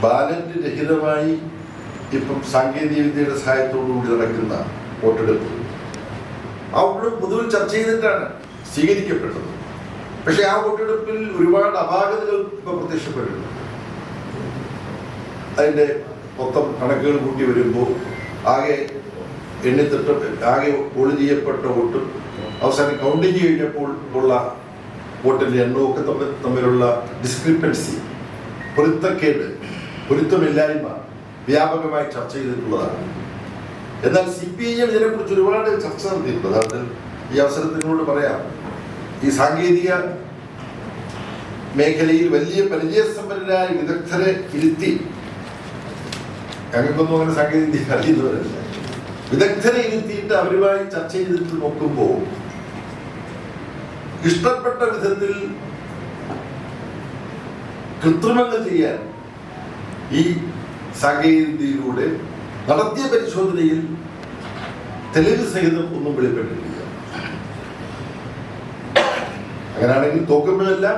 Ballot രഹിതമായി ഇപ്പം സാങ്കേതിക വിദ്യയുടെ സഹായത്തോടുകൂടി നടക്കുന്ന വോട്ടെടുപ്പ് ആ വോട്ടെടുപ്പ് പൊതുവിൽ ചർച്ച ചെയ്തിട്ടാണ് സ്വീകരിക്കപ്പെട്ടത്. പക്ഷെ ആ വോട്ടെടുപ്പിൽ ഒരുപാട് അപാകതകൾ ഇപ്പൊ പ്രത്യക്ഷപ്പെട്ടിട്ടുണ്ട്. അതിൻ്റെ മൊത്തം കണക്കുകൾ കൂട്ടി വരുമ്പോൾ ആകെ ആകെ പോൾ ചെയ്യപ്പെട്ട വോട്ട് അവസാനം കൗണ്ടിങ് കഴിഞ്ഞപ്പോൾ ഉള്ള വോട്ടിൻ്റെ എണ്ണമൊക്കെ തമ്മിലുള്ള ഡിസ്ക്രിപ്പൻസി, പൊരുത്തക്കേട്, പൊരുത്തമില്ലായ്മ വ്യാപകമായി ചർച്ച ചെയ്തിട്ടുള്ളതാണ്. എന്നാൽ CPIM ഇതിനെക്കുറിച്ച് ഒരുപാട് ചർച്ച നടത്തിയിട്ടുണ്ട്. അതായത് ഈ അവസരത്തിനോട് പറയാം, ഈ സാങ്കേതിക മേഖലയിൽ വലിയ പരിചയസമ്പന്നരായ വിദഗ്ധരെ ഇരുത്തി, ഞങ്ങൾക്കൊന്നും അങ്ങനെ സാങ്കേതിക അറിയുന്നവരല്ല, വിദഗ്ധരെ ഇരുത്തിയിട്ട് അവരുമായി ചർച്ച ചെയ്തിട്ട് നോക്കുമ്പോൾ ഇഷ്ടപ്പെട്ട വിധത്തിൽ കൃത്രിമങ്ങൾ ചെയ്യാൻ ഈ സാങ്കേതികതയിലൂടെ നടത്തിയ പരിശോധനയിൽ തെളിവ് സഹിതം ഒന്നും വെളിപ്പെട്ടിട്ടില്ല. അങ്ങനെയാണെങ്കിൽ തോക്കുമ്പോഴെല്ലാം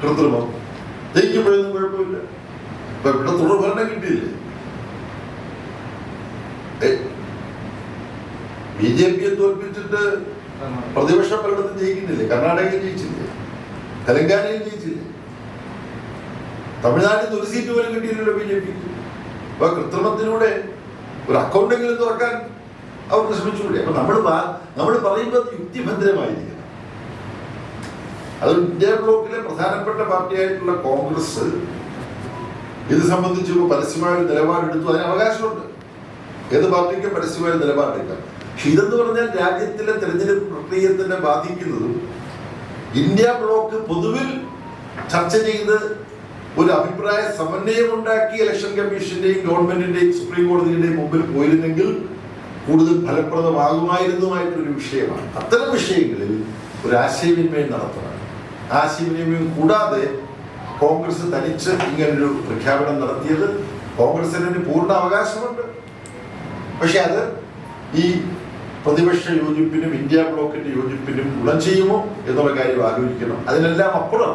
കൃത്രിമം, ജയിക്കുമ്പോഴൊന്നും കുഴപ്പമില്ല. ഇപ്പൊ ഇവിടെ തുടർഭരണം കിട്ടിയില്ലേ? BJPയെ തോൽപ്പിച്ചിട്ട് പ്രതിപക്ഷ ഭരണത്തിൽ ജയിക്കുന്നില്ലേ? കർണാടകയിൽ ജയിച്ചില്ലേ? തെലങ്കാനയിൽ ജയിച്ചില്ലേ? തമിഴ്നാട്ടിൽ ഒരു സീറ്റ് പോലും കിട്ടിയില്ലല്ലോ BJPക്ക്. അപ്പൊ കൃത്രിമത്തിലൂടെ ഒരു അക്കൗണ്ടെങ്കിലും തുറക്കാൻ അവർക്ക് ശ്രമിച്ചുകൂടെ? അപ്പൊ നമ്മൾ പറയുമ്പോൾ യുക്തിഭദ്രമായിരിക്കണം. അത് ഇന്ത്യ ബ്ലോക്കിലെ പ്രധാനപ്പെട്ട പാർട്ടിയായിട്ടുള്ള കോൺഗ്രസ് ഇത് സംബന്ധിച്ച് പരസ്യമായ ഒരു നിലപാടെടുത്തു. അതിന് അവകാശമുണ്ട്. ഏത് പാർട്ടിക്കും പരസ്യമായ നിലപാടെടുക്കാം. പക്ഷെ ഇതെന്ന് പറഞ്ഞാൽ രാജ്യത്തിലെ തെരഞ്ഞെടുപ്പ് പ്രക്രിയയെ തന്നെ ബാധിക്കുന്നതും ഇന്ത്യ ബ്ലോക്ക് പൊതുവിൽ ചർച്ച ചെയ്ത് ഒരു അഭിപ്രായ സമന്വയമുണ്ടാക്കി ഇലക്ഷൻ കമ്മീഷന്റെയും ഗവൺമെന്റിന്റെയും സുപ്രീം കോടതിയുടെയും മുമ്പിൽ പോയിരുന്നെങ്കിൽ കൂടുതൽ ഫലപ്രദമാകുമായിരുന്നതുമായിട്ടൊരു വിഷയമാണ്. അത്തരം വിഷയങ്ങളിൽ ഒരു ആശയവിനിമയം നടത്തണം. ആശയവിനിമയം കൂടാതെ കോൺഗ്രസ് തനിച്ച് ഇങ്ങനൊരു പ്രഖ്യാപനം നടത്തിയത് കോൺഗ്രസിന് പൂർണ്ണ അവകാശമുണ്ട്. പക്ഷെ അത് ഈ പ്രതിപക്ഷ യോജിപ്പിനും ഇന്ത്യ ബ്ലോക്കിന്റെ യോജിപ്പിനും ഗുണം ചെയ്യുമോ എന്നുള്ള കാര്യം ആലോചിക്കണം. അതിനെല്ലാം അപ്പുറം